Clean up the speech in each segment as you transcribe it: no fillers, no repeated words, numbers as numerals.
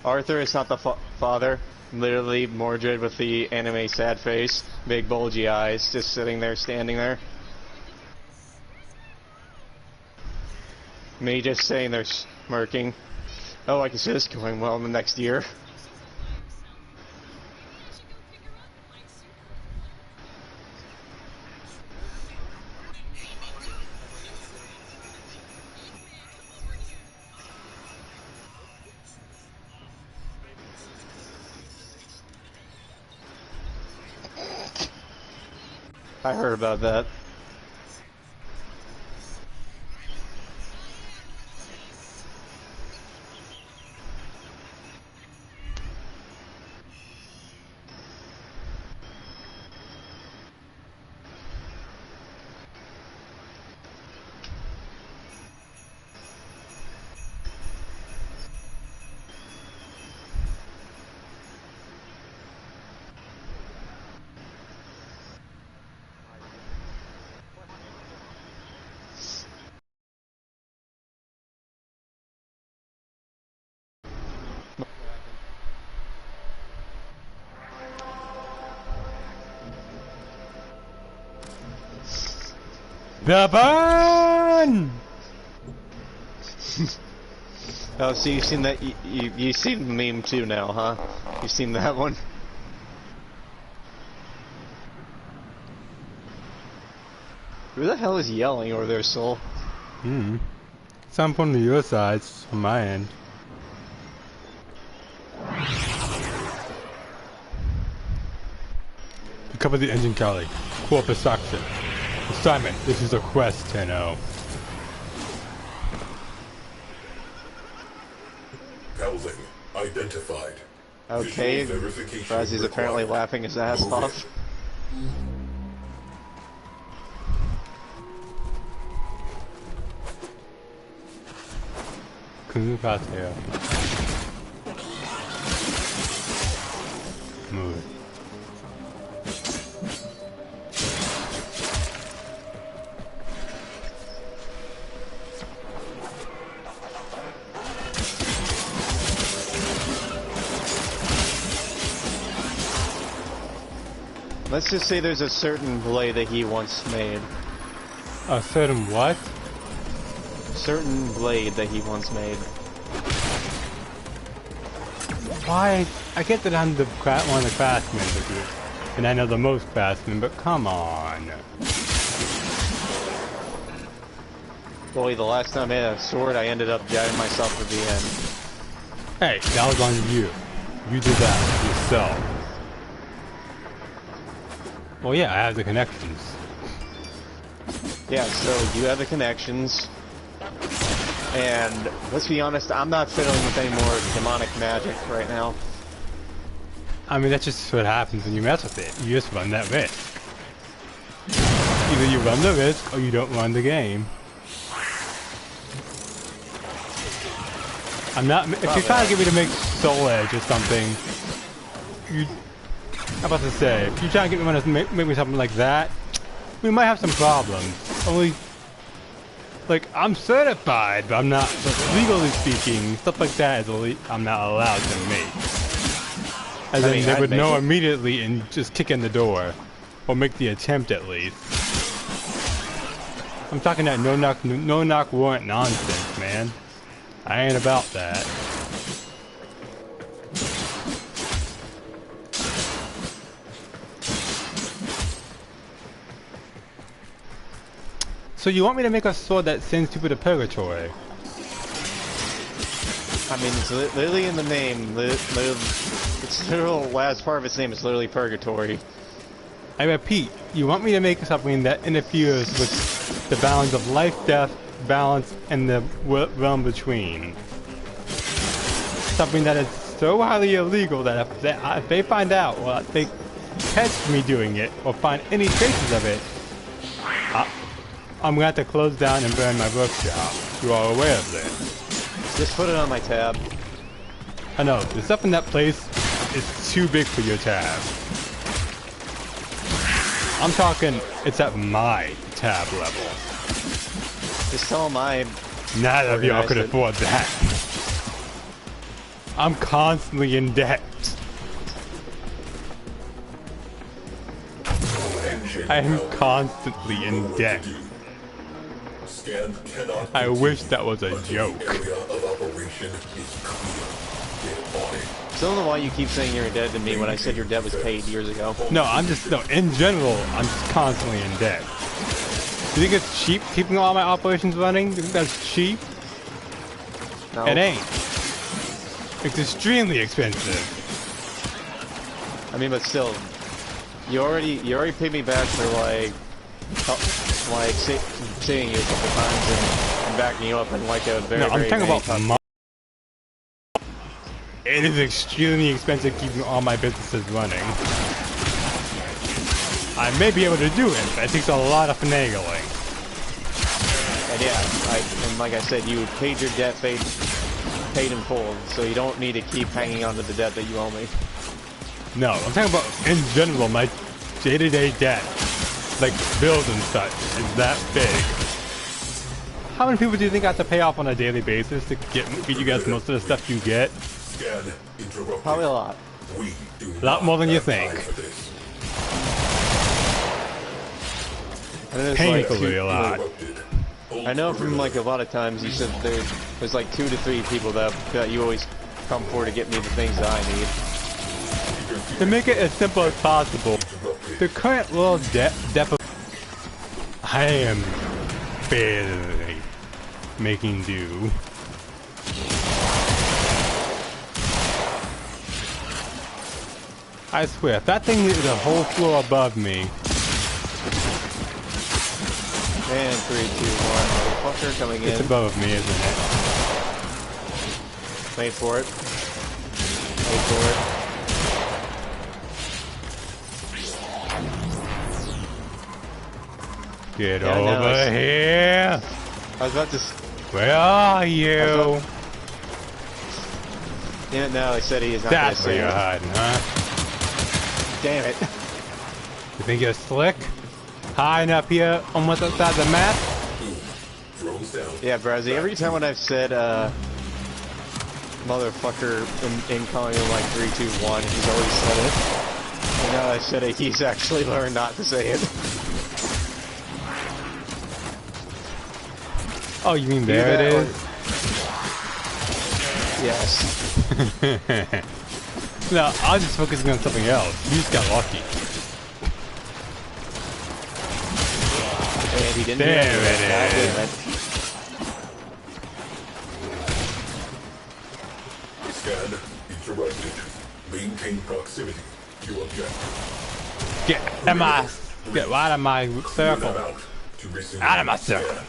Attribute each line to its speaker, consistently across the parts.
Speaker 1: Arthur is not the father. Literally, Mordred with the anime sad face, big bulgy eyes, just sitting there, standing there. Me just sitting there smirking. Oh, I can see this going well in the next year. I heard about that.
Speaker 2: The burn!
Speaker 1: Oh, so you've seen that? You've seen the meme too now, huh? You've seen that one? Who the hell is yelling over there, Soul?
Speaker 2: Some from your side, from my end. Recover the engine, Charlie. Corpus suction. Assignment, this is a quest, 10-0.
Speaker 3: Housing identified.
Speaker 1: Okay, Razzy's apparently laughing his ass off.
Speaker 2: Move out here. Move.
Speaker 1: Let's just say there's a certain blade that he once made.
Speaker 2: A certain what?
Speaker 1: Certain blade that he once made.
Speaker 2: Why? I get that I'm one of the craftsmen, and I know the most craftsmen, but come on.
Speaker 1: Boy, the last time I had a sword, I ended up jabbing myself at the end.
Speaker 2: Hey, that was on you. You did that yourself. Well, yeah, I have the connections.
Speaker 1: Yeah, so you have the connections. And let's be honest, I'm not fiddling with any more demonic magic right now.
Speaker 2: I mean, that's just what happens when you mess with it. You just run that risk. Either you run the risk, or you don't run the game. I'm not. If you're trying to get me to make Soul Edge or something, I'm about to say, if you're trying to get me to make me something like that, we might have some problems. Only. Like, I'm certified, but I'm not, but legally speaking, stuff like that is I'm not allowed to make. As in, they would know immediately and just kick in the door. Or make the attempt at least. I'm talking that no-knock warrant nonsense, man. I ain't about that. So you want me to make a sword that sends people to purgatory?
Speaker 1: I mean, it's literally in the name. Its literal last part of its name is literally purgatory.
Speaker 2: I repeat, you want me to make something that interferes with the balance of life, death, balance, and the realm between. Something that is so highly illegal that if they find out, or if they catch me doing it, or find any traces of it, I'm going to have to close down and burn my workshop. You are aware of this.
Speaker 1: Just put it on my tab.
Speaker 2: I know, the stuff in that place is too big for your tab. I'm talking, it's at my tab level.
Speaker 1: Just tell them I...
Speaker 2: None of y'all could afford that. I'm constantly in debt. I am constantly in debt.
Speaker 3: Scan cannot
Speaker 2: I wish that was a joke.
Speaker 3: area of operation is clear. Get on it.
Speaker 1: So I don't know why you keep saying you're in debt to me when I said your debt was paid years ago.
Speaker 2: No, in general, I'm just constantly in debt. You think it's cheap keeping all my operations running? You think that's cheap?
Speaker 1: No.
Speaker 2: It ain't. It's extremely expensive.
Speaker 1: I mean, but still, you already paid me back for saving you a couple times and backing you up in like a very,
Speaker 2: No, I'm
Speaker 1: very
Speaker 2: talking about
Speaker 1: tough.
Speaker 2: money. It is extremely expensive keeping all my businesses running. I may be able to do it, but it takes a lot of finagling.
Speaker 1: And yeah, and like I said, you paid your debt, paid in full, so you don't need to keep hanging on to the debt that you owe me.
Speaker 2: No, I'm talking about in general, my day-to-day debt, like bills and such, is that big. How many people do you think I have to pay off on a daily basis to get you guys most of the stuff you get?
Speaker 3: Scan interrupted.
Speaker 1: Probably a lot.
Speaker 3: We do
Speaker 2: A lot more than you
Speaker 3: have
Speaker 2: think.
Speaker 3: time for this.
Speaker 1: And there's
Speaker 2: Painfully a lot.
Speaker 3: Interrupted.
Speaker 1: I know from like a lot of times you said there's like 2 to 3 people that you always come for to get me the things that I need.
Speaker 2: To make it as simple as possible, the current little deficit, I am barely making do. I swear, if that thing is a whole floor above me.
Speaker 1: And 3, 2, 1, motherfucker coming in.
Speaker 2: It's above me, isn't it?
Speaker 1: Wait for it. Wait for it.
Speaker 2: Get
Speaker 1: Yeah, no,
Speaker 2: over here!
Speaker 1: I was about to.
Speaker 2: Where are you?
Speaker 1: Damn it! No, I said he is not.
Speaker 2: That's where
Speaker 1: gonna
Speaker 2: you're
Speaker 1: say
Speaker 2: hiding, huh?
Speaker 1: it. Damn it!
Speaker 2: You think you're slick? Hiding up here almost outside the map?
Speaker 3: Drones down.
Speaker 1: Yeah, Brazzy. Every time when I've said motherfucker incoming in like 3, 2, 1, he's always said it. And now I said it, he's actually learned not to say it.
Speaker 2: Oh, you mean there it is?
Speaker 1: Yes.
Speaker 2: No, I was just focusing on something else. You just got lucky.
Speaker 1: And he didn't
Speaker 2: There
Speaker 1: do
Speaker 2: it
Speaker 1: anything. God
Speaker 2: is.
Speaker 1: damn it.
Speaker 3: Scan interrupted. Maintain proximity to objective.
Speaker 2: Get out of my circle.
Speaker 3: Out to resume
Speaker 2: Out of my circle.
Speaker 3: scan.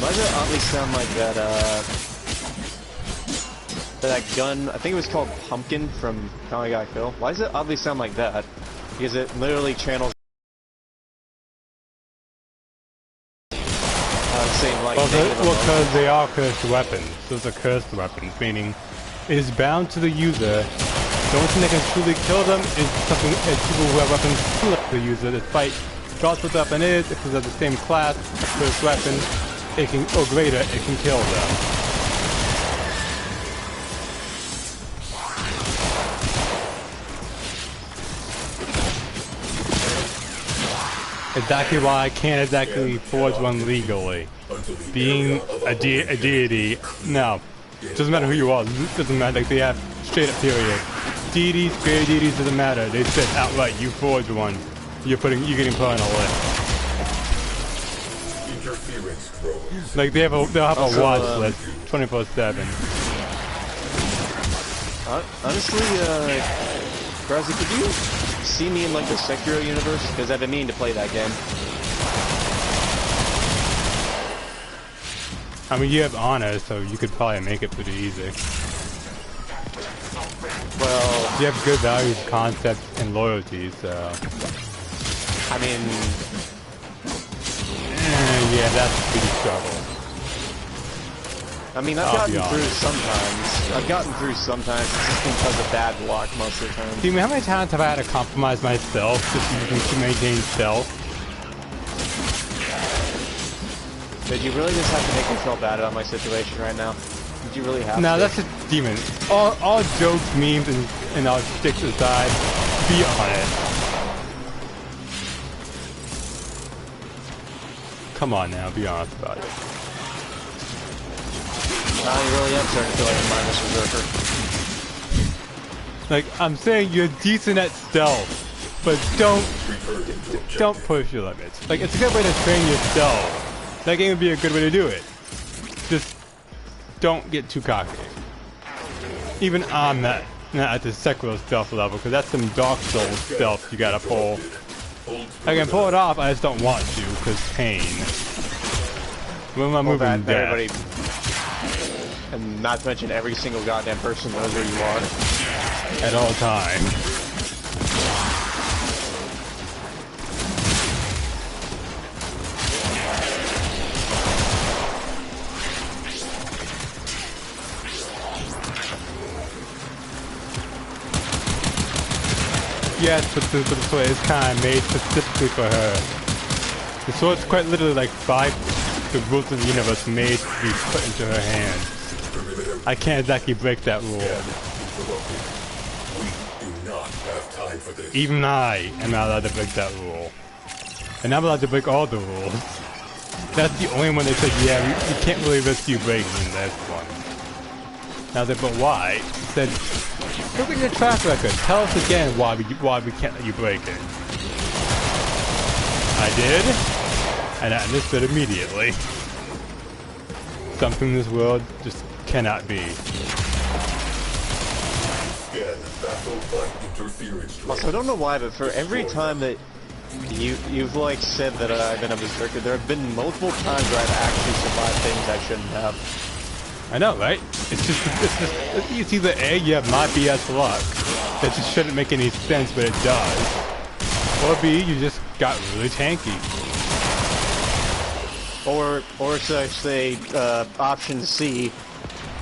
Speaker 1: Why does it oddly sound like that gun? I think it was called Pumpkin from Comic Guy Phil. Why does it oddly sound like that? Because it literally channels same like negative emotion.
Speaker 2: Because they are cursed weapons. Those are cursed weapons, meaning it is bound to the user. The only thing that can truly kill them is something as people who have weapons kill the user. Despite regardless what the weapon is, if it's of the same class, cursed weapon, it can, or greater, it can kill them. Exactly why I can't exactly forge one legally. Being a deity, no. Doesn't matter who you are, doesn't matter, like they have straight up period. Deities, greater deities, doesn't matter. They said outright, you forge one. You're getting put on a list.
Speaker 3: Interference drones.
Speaker 2: Like they'll have a
Speaker 1: Also,
Speaker 2: watch list 24/7.
Speaker 1: Honestly, Brazzy, could you see me in like the Sekiro universe? Because I've been meaning to play that game.
Speaker 2: I mean, you have honor, so you could probably make it pretty easy.
Speaker 1: Well,
Speaker 2: You have good values, concepts, and loyalty, so...
Speaker 1: I mean,
Speaker 2: Yeah, that's a pretty struggle.
Speaker 1: I mean, I've gotten through sometimes. It's just because of bad luck most of the time.
Speaker 2: See, how many times have I had to compromise myself just to maintain stealth?
Speaker 1: Did you really just have to make me feel bad about my situation right now? Did you really have to?
Speaker 2: No, that's just demon. All jokes, memes, and all sticks aside. Be on it. Come on now, be honest about it.
Speaker 1: Now you really am starting to feel like a mindless berserker.
Speaker 2: Like, I'm saying you're decent at stealth, but don't push your limits. Like, it's a good way to train yourself. That game would be a good way to do it. Just don't get too cocky. Even I'm not at the Sekiro stealth level, because that's some Dark Souls stealth you gotta pull. I can pull it off, I just don't want to, because pain. When am I moving death?
Speaker 1: And not to mention every single goddamn person knows where you are.
Speaker 2: At all times. Yes, but the play is kind of made specifically for her. The sword's quite literally like the rules of the universe made to be put into her hand. I can't exactly break that rule. Even I am not allowed to break that rule. And I'm allowed to break all the rules. That's the only one they said, yeah, we can't really risk you breaking this one. Now they, but why? They said, look at your track record. Tell us again why we can't let you break it. I did, and I understood immediately. Something in this world just cannot be.
Speaker 1: Also, I don't know why, but for every time that you've like said that I've been a berserker, there have been multiple times where I've actually survived things I shouldn't have.
Speaker 2: I know, right? It's just it's either A, you have my BS luck, that just shouldn't make any sense, but it does, or B, you just got really tanky.
Speaker 1: Or should I say, option C,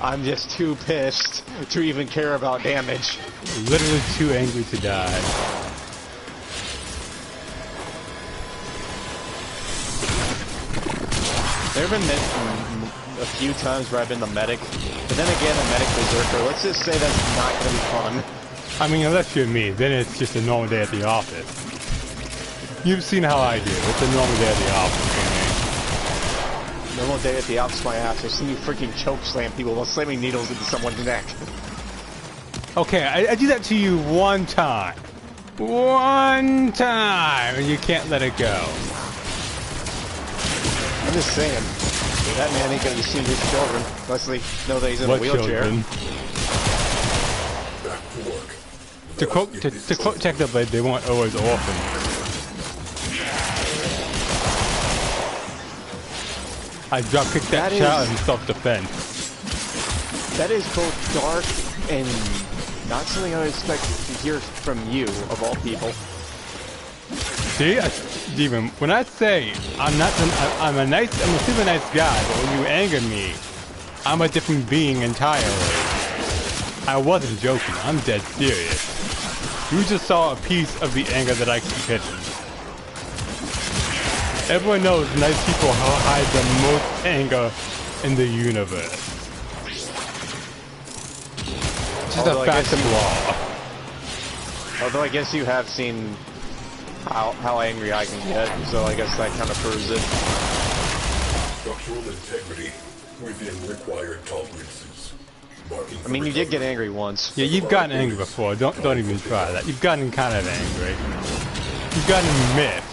Speaker 1: I'm just too pissed to even care about damage.
Speaker 2: Literally too angry to die.
Speaker 1: There have been a few times where I've been the medic, but then again, a medic berserker. Let's just say that's not going to be fun.
Speaker 2: I mean, unless you're me, then it's just a normal day at the office. You've seen how I do. It's a normal day at the office for me.
Speaker 1: Normal day at the office, my ass. I've seen you freaking choke slam people while slamming needles into someone's neck.
Speaker 2: Okay, I do that to you one time. One time, and you can't let it go.
Speaker 1: I'm just saying, that man ain't gonna be seeing his children, unless they know that he's in a wheelchair.
Speaker 2: Children? To quote Technoblade, they weren't always orphans. I drop kicked that child in self-defense.
Speaker 1: That is both dark and not something I would expect to hear from you, of all people.
Speaker 2: See, Steven, when I say I'm a super nice guy, but when you anger me, I'm a different being entirely. I wasn't joking, I'm dead serious. You just saw a piece of the anger that I keep hidden. Everyone knows nice people hide the most anger in the universe. Just a fact of law.
Speaker 1: Although I guess you have seen how angry I can get, so I guess that kind of proves it.
Speaker 3: Structural integrity within required tolerances.
Speaker 1: I mean, you did get angry once.
Speaker 2: Yeah, you've gotten angry before. Don't even try that. You've gotten kind of angry. You've gotten miffed.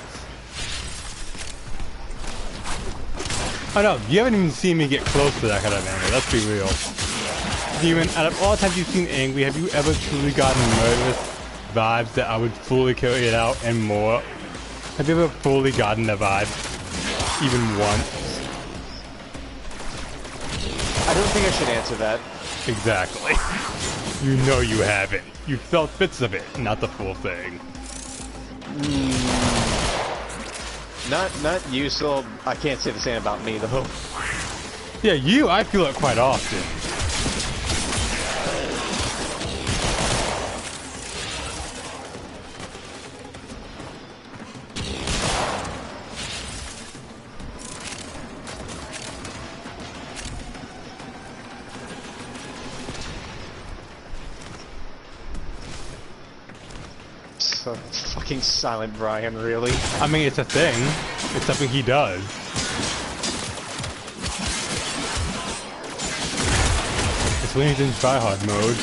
Speaker 2: Oh no, you haven't even seen me get close to that kind of anger. Let's be real. Steven, out of all the times you've seen angry, have you ever truly gotten murderous vibes that I would fully carry it out and more? Have you ever fully gotten the vibe? Even once?
Speaker 1: I don't think I should answer that.
Speaker 2: Exactly. You know you haven't. You felt bits of it, not the full thing.
Speaker 1: not you, so I can't say the same about me though.
Speaker 2: Yeah, you, I feel it quite often.
Speaker 1: So fucking Silent Brian, really?
Speaker 2: I mean, it's a thing. It's something he does. It's when he's in tryhard mode.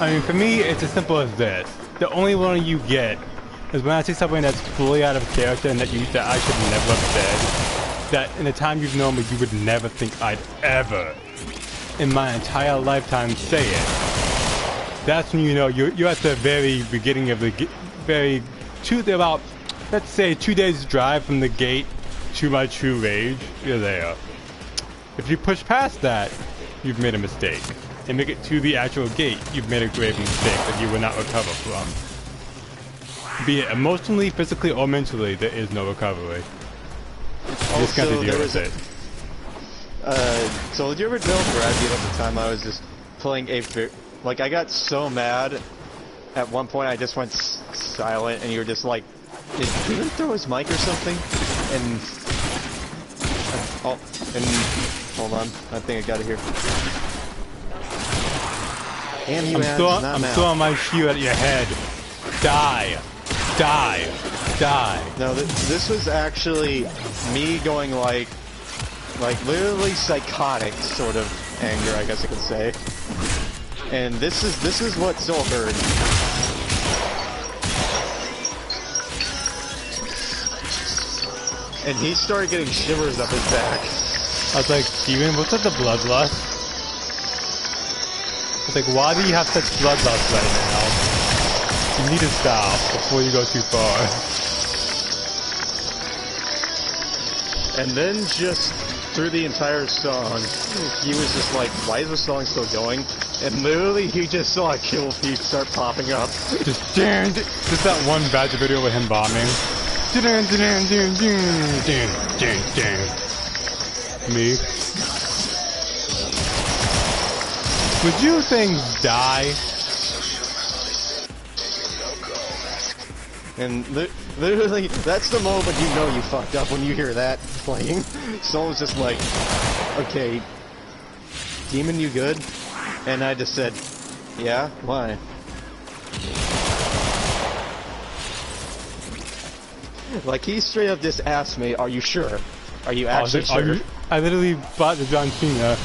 Speaker 2: I mean, for me, it's as simple as this. The only one you get is when I see something that's fully out of character and that I should never have said. That in the time you've known me, you would never think I'd ever, in my entire lifetime, say it. That's when you know you're at the very beginning of the about, let's say, 2 days drive from the gate to my true rage. You're there. If you push past that, you've made a mistake. And make it to the actual gate, you've made a grave mistake that you will not recover from. Be it emotionally, physically, or mentally, there is no recovery. You just got to deal with it.
Speaker 1: So did you ever tell Bradley at the time I was just playing like I got so mad at one point I just went silent and you were just like, did he even throw his mic or something? And hold on, I think I got it here.
Speaker 2: I'm throwing my shoe at your head. Die. Die. Die.
Speaker 1: No, this was actually me going like literally psychotic sort of anger, I guess I could say. And this is what Soul heard. And he started getting shivers up his back.
Speaker 2: I was like, Steven, what's with the bloodlust? It's like, why do you have such bloodlust right now? You need to stop before you go too far.
Speaker 1: And then just through the entire song, he was just like, why is the song still going? And literally he just saw a kill feed start popping up.
Speaker 2: Just that one badge video with him bombing. Me. Would you things die?
Speaker 1: And literally, that's the moment you know you fucked up when you hear that playing. Soul's just like, okay, Demon, you good? And I just said, yeah, why? Like, he straight up just asked me, are you sure? Are you actually sure?
Speaker 2: I literally bought the John Cena,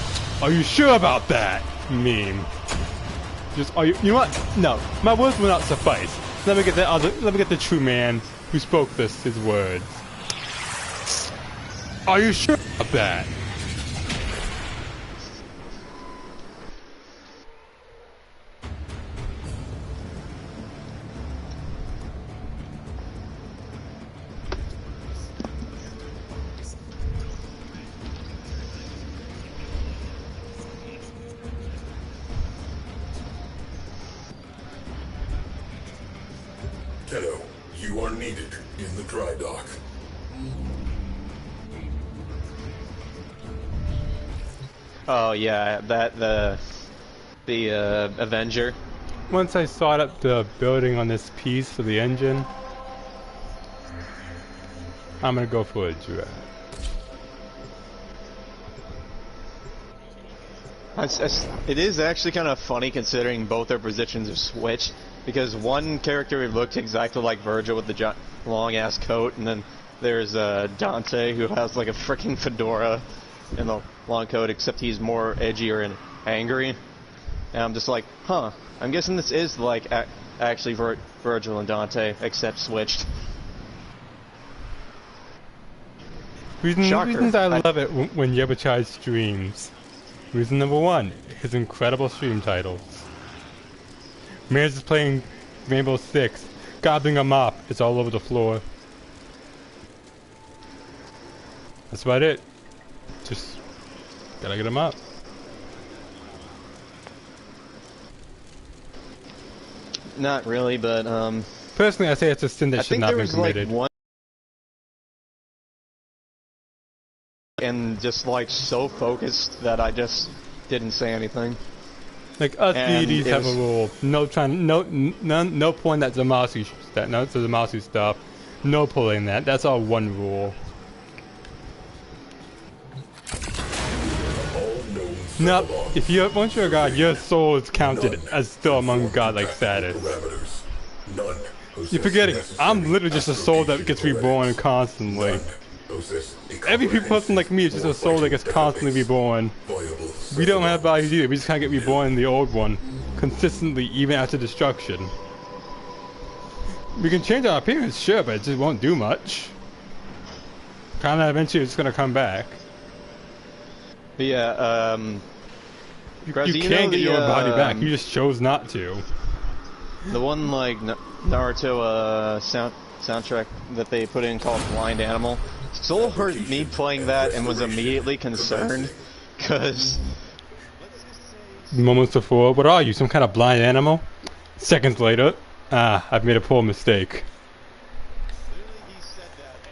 Speaker 2: are you sure about that? Meme. Just are you know what? No, my words will not suffice. Let me get the true man who spoke his words. Are you sure about that?
Speaker 3: Kiddo, you are needed in the dry dock.
Speaker 1: Oh yeah, the Avenger.
Speaker 2: Once I sought up the building on this piece for the engine, I'm gonna go for a draft.
Speaker 1: It is actually kind of funny considering both their positions are switched, because one character looked exactly like Virgil with the long ass coat, and then there's Dante who has like a freaking fedora and the long coat, except he's more edgier and angry. And I'm just like, huh, I'm guessing this is like actually Virgil and Dante, except switched.
Speaker 2: Reasons I love it when Yebachai streams. Reason number one, his incredible stream titles. Man's is playing Rainbow Six, gobbling a mop, it's all over the floor. That's about it. Just gotta get them up.
Speaker 1: Not really, but
Speaker 2: Personally, I say it's a sin that
Speaker 1: I
Speaker 2: should
Speaker 1: think
Speaker 2: not
Speaker 1: there
Speaker 2: be
Speaker 1: was
Speaker 2: committed.
Speaker 1: like one, and just like so focused that I just didn't say anything.
Speaker 2: Like us
Speaker 1: And
Speaker 2: deities
Speaker 1: it
Speaker 2: have a
Speaker 1: was-
Speaker 2: rule: no trying, no pulling that Zamasu stuff, no pulling that. That's our one rule. No, if you once you're a god, your soul is counted as still among godlike status.
Speaker 3: Parameters. None.
Speaker 2: You're forgetting, I'm literally just a soul that gets reborn constantly. Every person like me is just a soul that gets constantly reborn. We don't have bodies either, we just kind of get reborn in the old one, consistently, even after destruction. We can change our appearance, sure, but it just won't do much. Kinda eventually it's gonna come back.
Speaker 1: But yeah,
Speaker 2: You
Speaker 1: Graz, you
Speaker 2: can
Speaker 1: know
Speaker 2: get your own body back,
Speaker 1: the,
Speaker 2: you just chose not to.
Speaker 1: the one like Naruto soundtrack that they put in called Blind Animal. Soul heard me playing that and was immediately concerned, cause
Speaker 2: Moments before, what are you, some kind of blind animal? Seconds later, I've made a poor mistake.